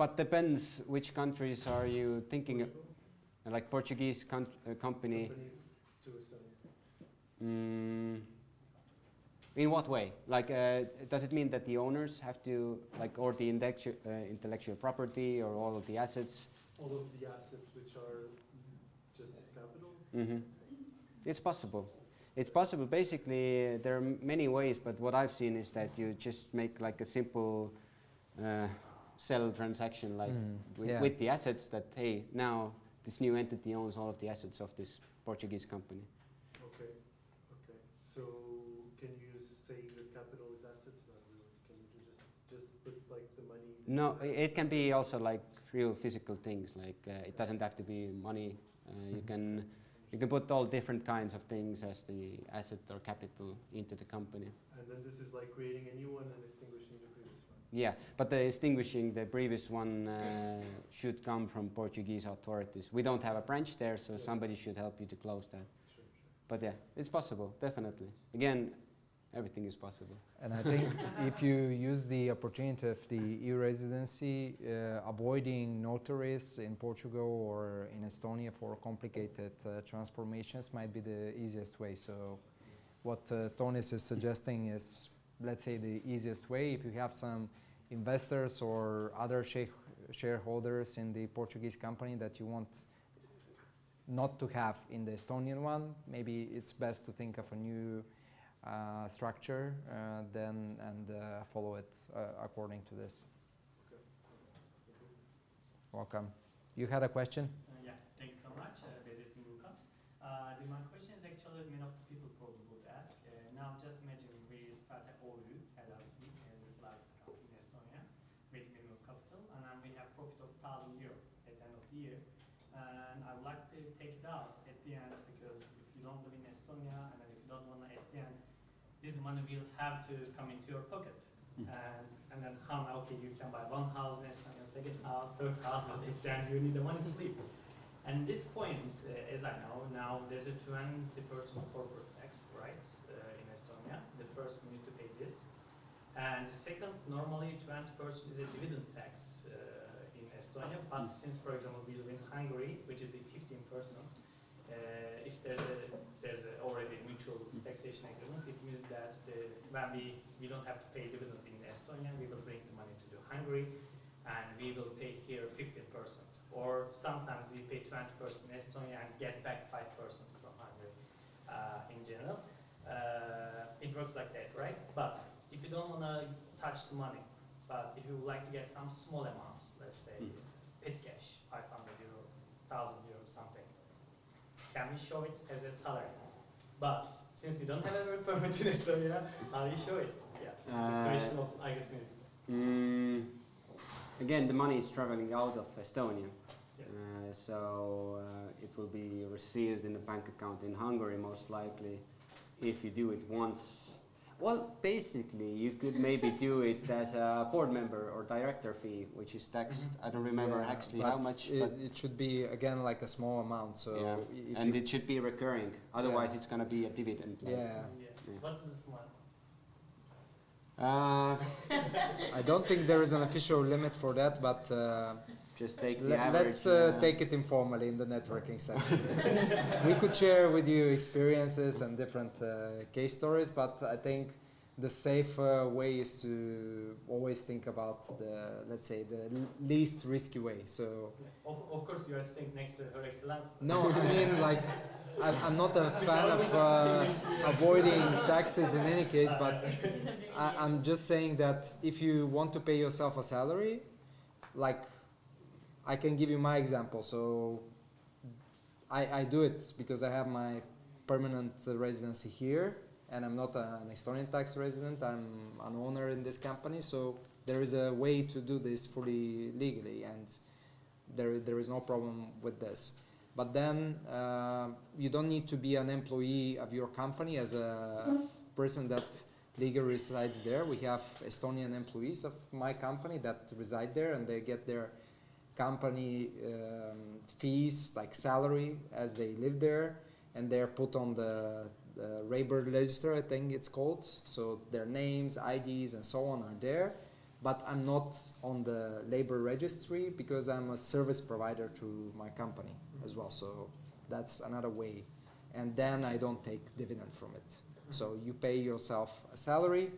but depends which countries are you thinking of, like Portuguese company. To Estonia. In what way? Like, does it mean that the owners have to, like, or the intellectual property or all of the assets? All of the assets which are just capital? It's possible. It's possible. Basically, there are many ways, but what I've seen is that you just make like a simple sell transaction, like with the assets that, hey, now this new entity owns all of the assets of this Portuguese company. Okay. Okay. So can you say the capital is assets? Can you just put like the money? No, it can be also like real physical things. Like it doesn't have to be money. You can put all different kinds of things as the asset or capital into the company. And then this is like creating a new one and extinguishing the previous one. Yeah, but the extinguishing the previous one should come from Portuguese authorities. We don't have a branch there, so somebody should help you to close that. Sure. But yeah, it's possible, definitely. Again, everything is possible. And I think if you use the opportunity of the e-residency, avoiding notaries in Portugal or in Estonia for complicated transformations might be the easiest way. So what Tonis is suggesting is, let's say, the easiest way. If you have some investors or other shareholders in the Portuguese company that you want not to have in the Estonian one, maybe it's best to think of a new structure then and follow it according to this. Okay. Welcome. You had a question? Yeah, thanks so much, my question is actually many of the people probably would ask. Now just imagine we start an OU, LLC, and we'd like to come in Estonia with minimum capital, and then we have profit of €1,000 at the end of the year. And I would like to take it out at the end, because if you don't live in Estonia and if you don't want to at the end, this money will have to come into your pocket. And then how, okay, you can buy one house in Estonia, second house, third house, but then you need the money to live. And this point, as I know, now there's a 20% corporate tax, right, in Estonia. The first you need to pay this. And the second, normally 20% is a dividend tax in Estonia, but since, for example, we live in Hungary, which is a 15%, if there's already mutual taxation agreement, it means that when we don't have to pay dividend in Estonia, we will bring the money to Hungary, and we will pay here 15%. Or sometimes we pay 20% in Estonia and get back 5% from Hungary. In general, it works like that, right? But if you don't want to touch the money, but if you would like to get some small amounts, let's say pit cash, €500, €1,000, something, can we show it as a salary? But since we don't have a work permit in Estonia, how do you show it? Yeah, it's the question of, I guess, maybe. Again, the money is traveling out of Estonia. Yes. So it will be received in a bank account in Hungary, most likely, if you do it once. Well, basically, you could maybe do it as a board member or director fee, which is taxed. I don't remember actually how much. But it should be, again, like a small amount. So yeah. And it should be recurring. Otherwise, it's going to be a dividend. Yeah. What is the small? I don't think there is an official limit for that, but just take the average. Let's take it informally in the networking session. We could share with you experiences and different case stories, but I think the safe way is to always think about the, let's say, the least risky way. So, of course, you are sitting next to Her Excellency. No, I mean, like, I'm not a fan of avoiding taxes in any case, but I'm just saying that if you want to pay yourself a salary, like, I can give you my example. So I do it because I have my permanent residency here, and I'm not an Estonian tax resident. I'm an owner in this company, so there is a way to do this fully legally, and there is no problem with this. But then you don't need to be an employee of your company as a person that legally resides there. We have Estonian employees of my company that reside there, and they get their company fees, like salary, as they live there, and they're put on the labor register, I think it's called. So their names, IDs, and so on are there. but I'm not on the labor registry because I'm a service provider to my company as well. So that's another way. And then I don't take dividend from it. So you pay yourself a salary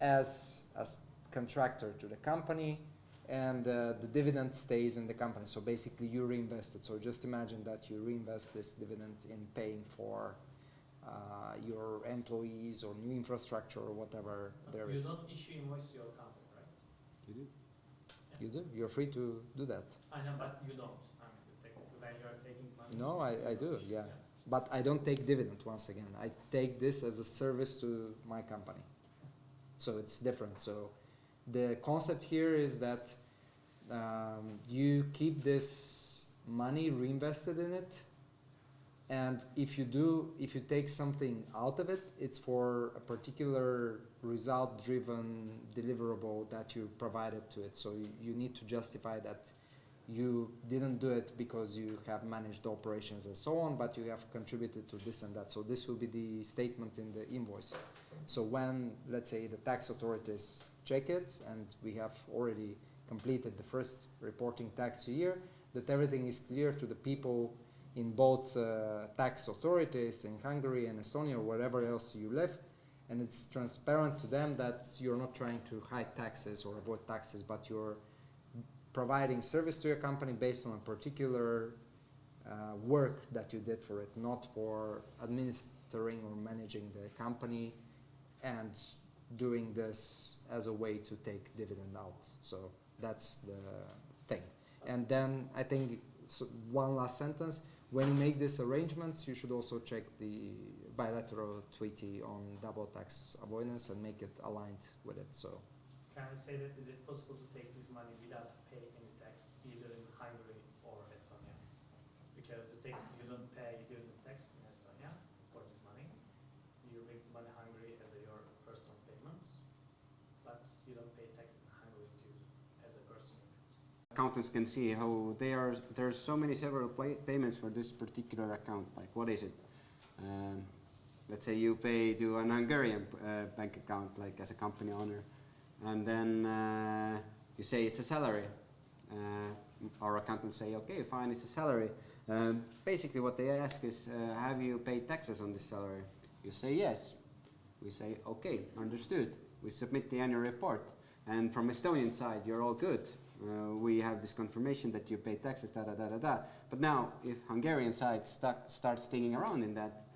as a contractor to the company, and the dividend stays in the company. So basically you reinvest it. So just imagine that you reinvest this dividend in paying for your employees or new infrastructure or whatever there is. You don't issue invoice to your company, right? You do. You do. You're free to do that. I know, but you don't. I mean, when you are taking money. No, I do, yeah. But I don't take dividend once again. I take this as a service to my company. So it's different. So the concept here is that you keep this money reinvested in it, and if you take something out of it, it's for a particular result-driven deliverable that you provided to it. So you need to justify that you didn't do it because you have managed the operations and so on, but you have contributed to this and that. So this will be the statement in the invoice. So when, let's say, the tax authorities check it, and we have already completed the first reporting tax year, that everything is clear to the people in both tax authorities in Hungary and Estonia or wherever else you live, and it's transparent to them that you're not trying to hide taxes or avoid taxes, but you're providing service to your company based on a particular work that you did for it, not for administering or managing the company and doing this as a way to take dividend out. So that's the thing. And then I think one last sentence, when you make these arrangements, you should also check the bilateral treaty on double tax avoidance and make it aligned with it. So. Can I say that, is it possible to take this money without paying any tax either in Hungary or Estonia? Because you don't pay dividend tax in Estonia for this money. You make money in Hungary as your personal payments, but you don't pay tax in Hungary too as a personal. Accountants can see how there's so many several payments for this particular account. Like, what is it? Let's say you pay to an Hungarian bank account, like as a company owner. And then you say it's a salary. Our accountants say, okay, fine, it's a salary. Basically what they ask is, have you paid taxes on this salary? You say yes. We say, okay, understood. We submit the annual report. And from Estonian side, you're all good. We have this confirmation that you pay taxes, da-da-da-da-da. But now, if Hungarian side starts digging around in that,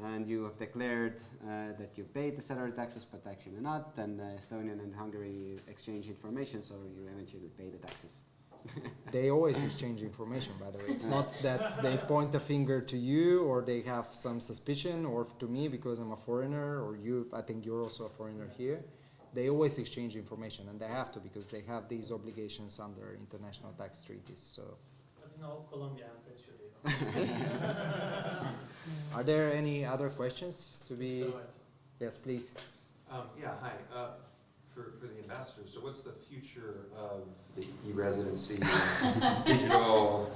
and you have declared that you paid the salary taxes, but actually not, then Estonian and Hungary exchange information, so you eventually pay the taxes. They always exchange information, by the way. It's not that they point a finger to you or they have some suspicion, or to me because I'm a foreigner, or you, I think you're also a foreigner here. They always exchange information, and they have to because they have these obligations under international tax treaties. So. But no, Colombia, I'm pretty sure they don't. Are there any other questions to be? So, yes, please. Yeah, hi. For the ambassadors, so what's the future of the e-residency, digital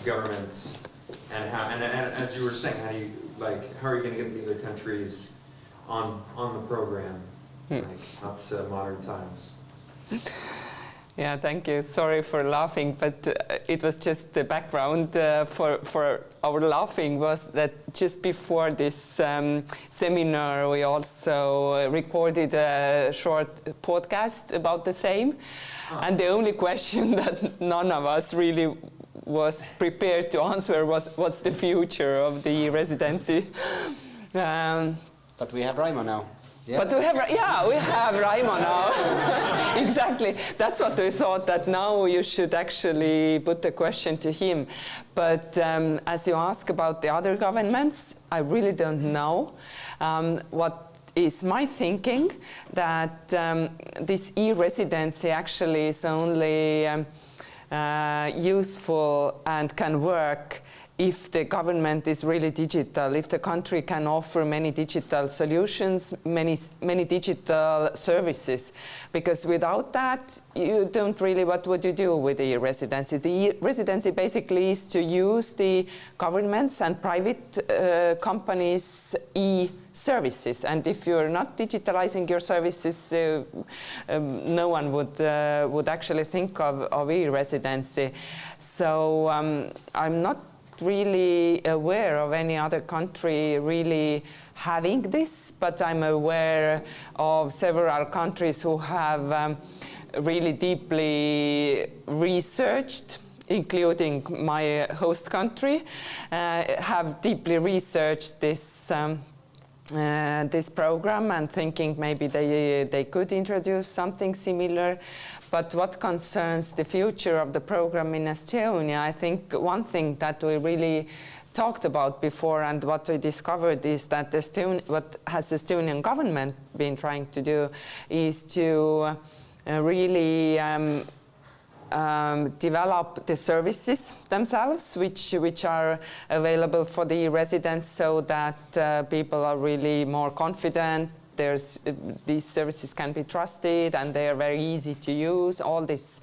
government, and how? And as you were saying, how are you going to get the other countries on the program, like up to modern times? Yeah, thank you. Sorry for laughing, but it was just the background for our laughing was that just before this seminar, we also recorded a short podcast about the same. And the only question that none of us really was prepared to answer was, what's the future of the residency? But we have Raimo now. Yes. But we have Raimo now. Exactly. That's what we thought, that now you should actually put the question to him. But as you ask about the other governments, I really don't know. What is my thinking, that this e-residency actually is only useful and can work if the government is really digital, if the country can offer many digital solutions, many digital services, because without that, you don't really, what would you do with the e-residency? The e-residency basically is to use the governments and private companies' e-services, and if you're not digitalizing your services, no one would actually think of e-residency. So I'm not really aware of any other country really having this, but I'm aware of several countries who have really deeply researched, including my host country, have deeply researched this this program and thinking maybe they could introduce something similar. But what concerns the future of the program in Estonia, I think one thing that we really talked about before and what we discovered is that what has the Estonian government been trying to do is to really develop the services themselves, which are available for the residents, so that people are really more confident. These services can be trusted and they are very easy to use. All this,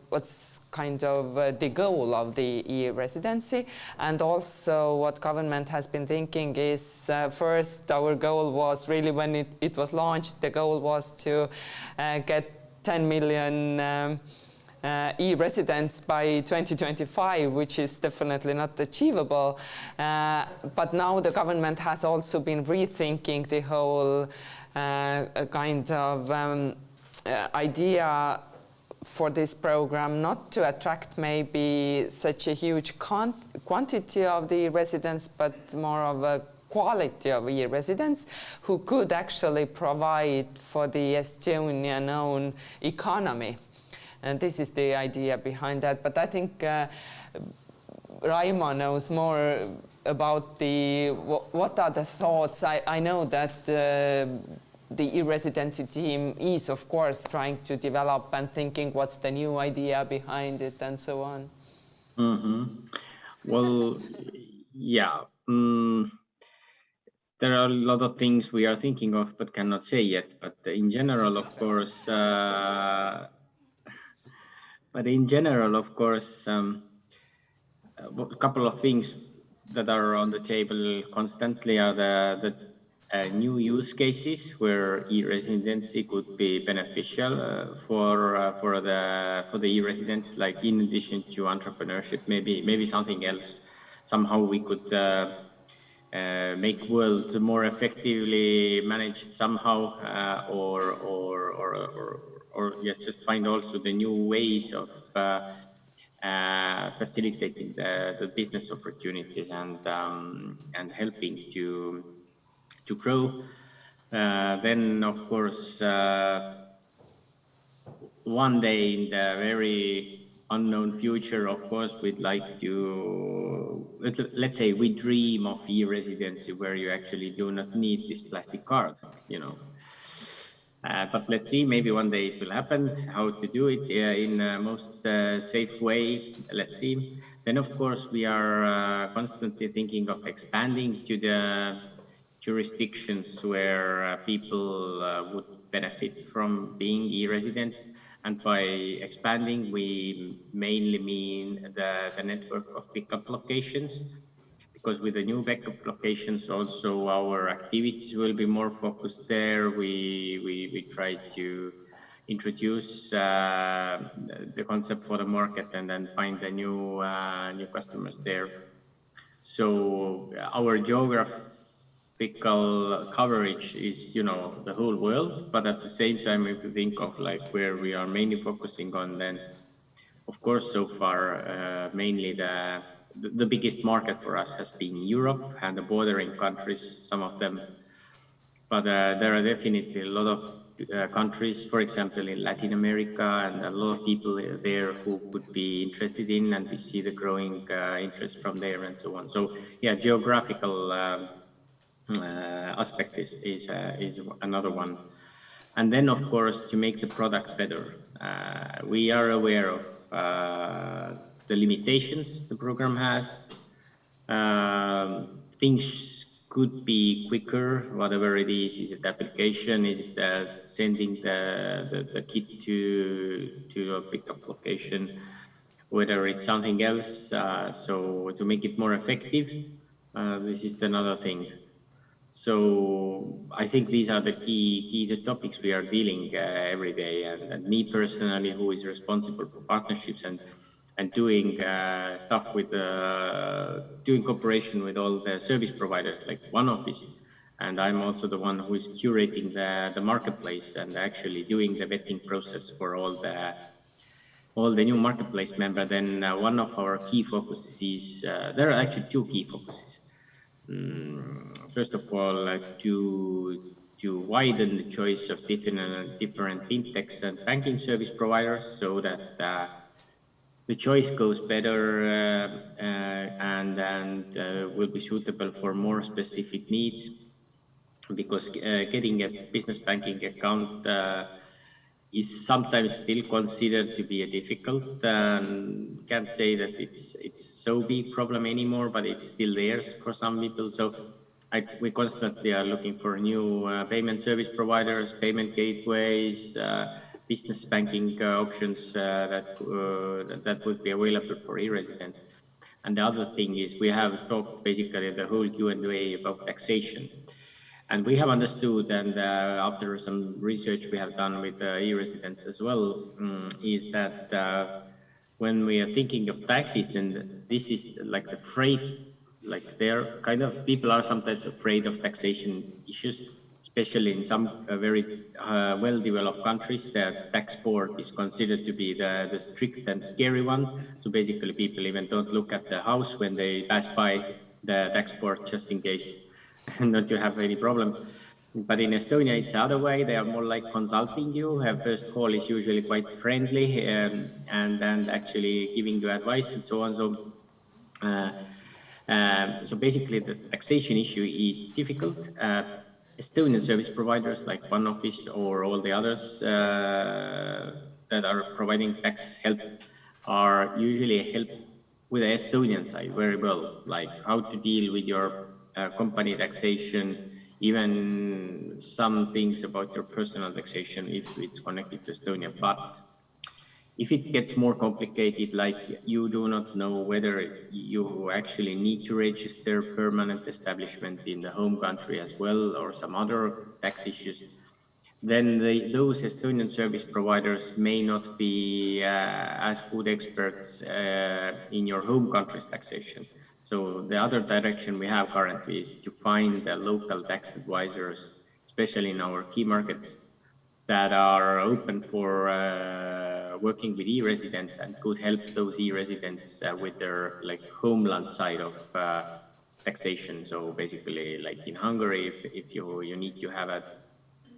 what's kind of the goal of the e-residency. And also what government has been thinking is, first our goal was really, when it was launched, the goal was to get 10 million e-residents by 2025, which is definitely not achievable. But now the government has also been rethinking the whole kind of idea for this program, not to attract maybe such a huge quantity of the residents, but more of a quality of e-residents who could actually provide for the Estonian own economy. And this is the idea behind that. But I think Raimo knows more about what are the thoughts. I know that the e-residency team is, of course, trying to develop and thinking what's the new idea behind it and so on. Mm-hmm. Well, yeah. There are a lot of things we are thinking of but cannot say yet. But in general, of course, a couple of things that are on the table constantly are the new use cases where e-residency could be beneficial for the e-residents. Like, in addition to entrepreneurship, maybe something else. Somehow we could make world more effectively managed somehow, or yes, just find also the new ways of facilitating the business opportunities and helping to grow. Then, of course, one day in the very unknown future, of course, we'd like to, let's say we dream of e-residency where you actually do not need this plastic card, you know. But let's see, maybe one day it will happen. How to do it in a most safe way, let's see. Then, of course, we are constantly thinking of expanding to the jurisdictions where people would benefit from being e-residents. And by expanding, we mainly mean the network of pickup locations, because with the new backup locations, also our activities will be more focused there. We try to introduce the concept for the market and then find the new customers there. So our geographical coverage is, you know, the whole world, but at the same time, if you think of like where we are mainly focusing on, then of course so far mainly the biggest market for us has been Europe and the bordering countries, some of them. But there are definitely a lot of countries, for example, in Latin America, and a lot of people there who would be interested in, and we see the growing interest from there and so on. So yeah, geographical aspect is another one. And then, of course, to make the product better, we are aware of the limitations the program has, Things could be quicker, whatever it is. Is it application? Is it sending the kit to a pickup location? Whether it's something else. So to make it more effective, this is another thing. So I think these are the key topics we are dealing every day. And me personally, who is responsible for partnerships and doing stuff with doing cooperation with all the service providers like One Office. And I'm also the one who is curating the marketplace and actually doing the vetting process for all the new marketplace member. Then one of our key focuses is, there are actually two key focuses. First of all, to widen the choice of different fintechs and banking service providers so that the choice goes better and will be suitable for more specific needs, because getting a business banking account is sometimes still considered to be a difficult. Can't say that it's so big problem anymore, but it's still there for some people. So we constantly are looking for new payment service providers, payment gateways, business banking options that would be available for e-residents. And the other thing is we have talked basically the whole Q&A about taxation. And we have understood, and after some research we have done with e-residents as well, is that when we are thinking of taxes, then this is like the freight, like they're kind of, people are sometimes afraid of taxation issues, especially in some very well-developed countries. The tax board is considered to be the strict and scary one. So basically people even don't look at the house when they pass by the tax board, just in case not to have any problem. But in Estonia, it's the other way. They are more like consulting you. First call is usually quite friendly and actually giving you advice and so on. So basically, the taxation issue is difficult. Estonian service providers like One Office or all the others that are providing tax help are usually help with the Estonian side very well, like how to deal with your company taxation, even some things about your personal taxation if it's connected to Estonia. But if it gets more complicated, like you do not know whether you actually need to register permanent establishment in the home country as well, or some other tax issues, then those Estonian service providers may not be as good experts in your home country's taxation. So the other direction we have currently is to find the local tax advisors, especially in our key markets, that are open for working with e-residents and could help those e-residents with their like homeland side of taxation. So basically, like in Hungary, if you need to have a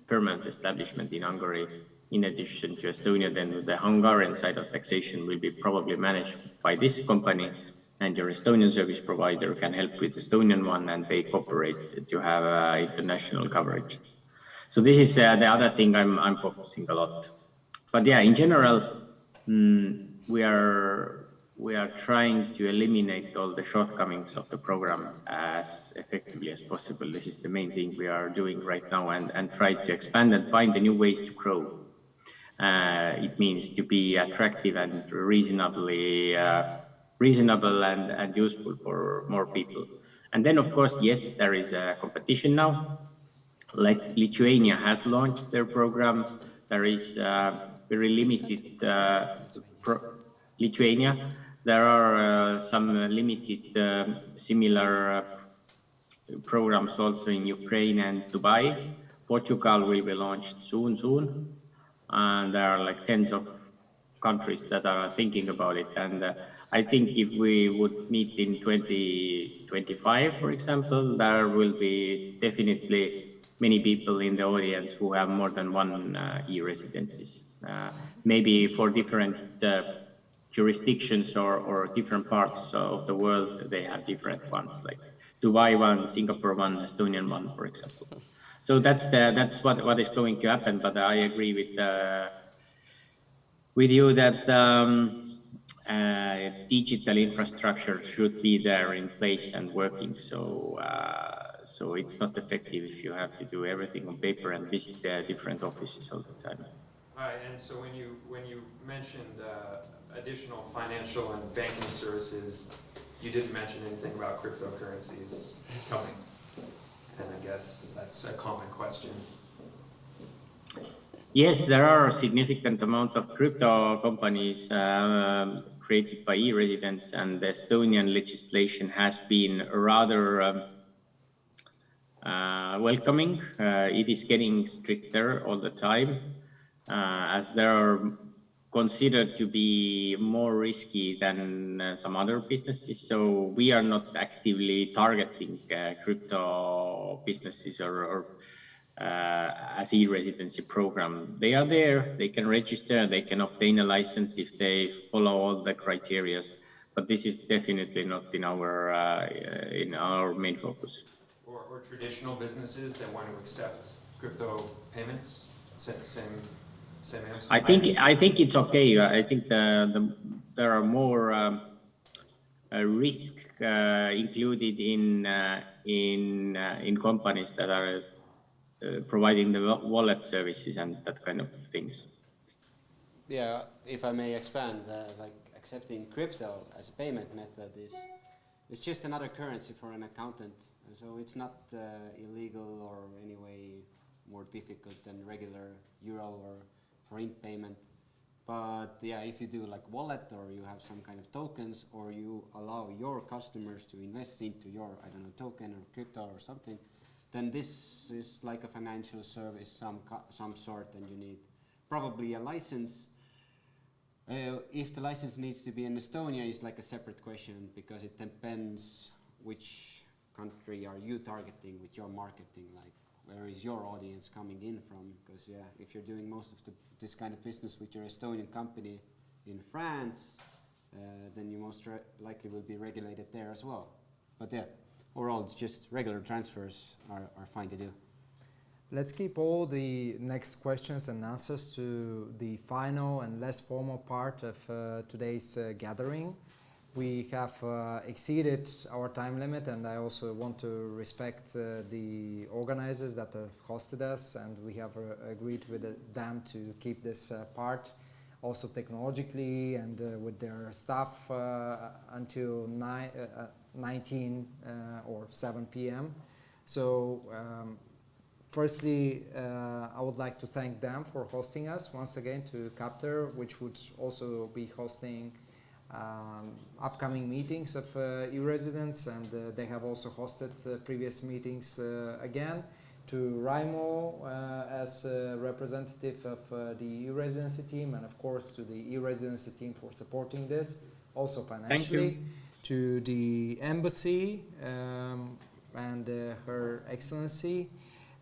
permanent establishment in Hungary, in addition to Estonia, then the Hungarian side of taxation will be probably managed by this company, and your Estonian service provider can help with the Estonian one, and they cooperate to have international coverage. So this is the other thing I'm focusing a lot. But yeah, in general, we are trying to eliminate all the shortcomings of the program as effectively as possible. This is the main thing we are doing right now, and try to expand and find the new ways to grow. It means to be attractive and reasonable and useful for more people. And then, of course, yes, there is a competition now. Like Lithuania has launched their program. There is very limited Lithuania. There are some limited similar programs also in Ukraine and Dubai. Portugal will be launched soon. And there are like tens of countries that are thinking about it. And I think if we would meet in 2025, for example, there will be definitely many people in the audience who have more than one e-residencies. Maybe for different jurisdictions or different parts of the world, they have different ones, like Dubai one, Singapore one, Estonian one, for example. So that's what is going to happen. But I agree with you that digital infrastructure should be there in place and working. So so it's not effective if you have to do everything on paper and visit different offices all the time. All right, and so when you mentioned additional financial and banking services, you didn't mention anything about cryptocurrencies coming, and I guess that's a common question. Yes, there are a significant amount of crypto companies created by e-residents, and the Estonian legislation has been rather welcoming. It is getting stricter all the time, as there are considered to be more risky than some other businesses. So we are not actively targeting crypto businesses or as e-residency program. They are there, they can register, they can obtain a license if they follow all the criteria, but this is definitely not in our main focus. Or traditional businesses that want to accept crypto payments, same answer? I think it's okay. I think there are more risk included in companies that are providing the wallet services and that kind of things. Yeah, if I may expand, like accepting crypto as a payment method is just another currency for an accountant. So it's not illegal or any way more difficult than regular euro or forint payment. But yeah, if you do like wallet or you have some kind of tokens or you allow your customers to invest into your, I don't know, token or crypto or something, then this is like a financial service some sort, and you need probably a license. If the license needs to be in Estonia is like a separate question, because it depends which country are you targeting with your marketing, like where is your audience coming in from? Because yeah, if you're doing most of this kind of business with your Estonian company in France, then you most likely will be regulated there as well. But yeah, overall it's just regular transfers are fine to do. Let's keep all the next questions and answers to the final and less formal part of today's gathering. We have exceeded our time limit, and I also want to respect the organizers that have hosted us, and we have agreed with them to keep this part also technologically and with their staff until 19 or 7 p.m. So firstly, I would like to thank them for hosting us once again, to Capter, which would also be hosting upcoming meetings of e-residents, and they have also hosted previous meetings again. To Raimo as a representative of the e-residency team, and of course to the e-residency team for supporting this, also financially. To the embassy and Her Excellency,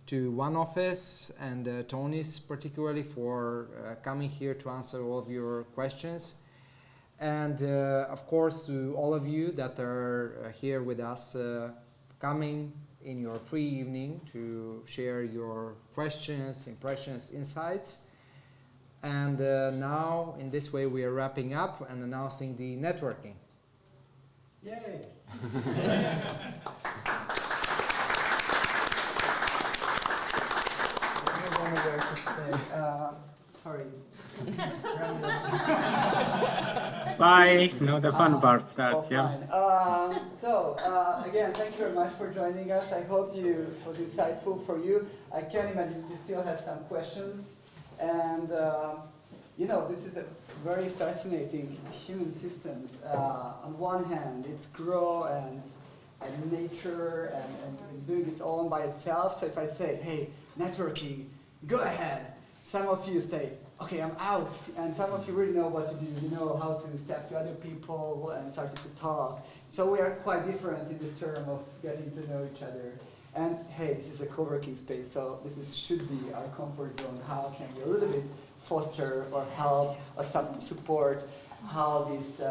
to One Office and Tony's particularly for coming here to answer all of your questions. And of course to all of you that are here with us, coming in your free evening to share your questions, impressions, insights. And now in this way we are wrapping up and announcing the networking. Yay! I don't know where to stay. Sorry. Bye. Now the fun part starts. Yeah. So again, thank you very much for joining us. I hope it was insightful for you. I can imagine you still have some questions, and you know, this is a very fascinating human systems. On one hand, it's grow and nature and doing its own by itself. So if I say, hey, networking, go ahead. Some of you say, okay, I'm out. And some of you really know what to do. You know how to step to other people and start to talk. So we are quite different in this term of getting to know each other. And hey, this is a co-working space, so should be our comfort zone. How can we a little bit foster or help or support how these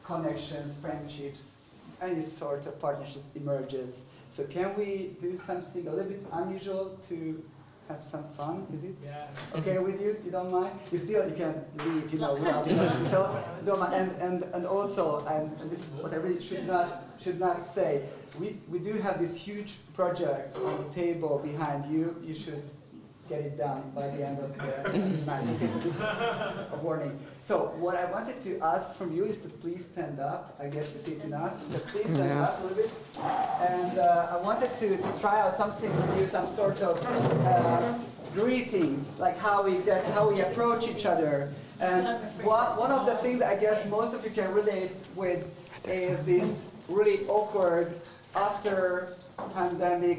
connections, friendships, any sort of partnerships emerges. So can we do something a little bit unusual to have some fun. Is it Yeah. okay with you? You don't mind? You can leave, you know, without so don't mind. And also, and this is what I really should not say. We do have this huge project on the table behind you. You should get it done by the end of the night. Okay, so this is a warning. So what I wanted to ask from you is to please stand up. I guess you see it enough. So please stand up a little bit. And I wanted to try out something with you, some sort of greetings, like how we approach each other. And one of the things I guess most of you can relate with is this really awkward after pandemic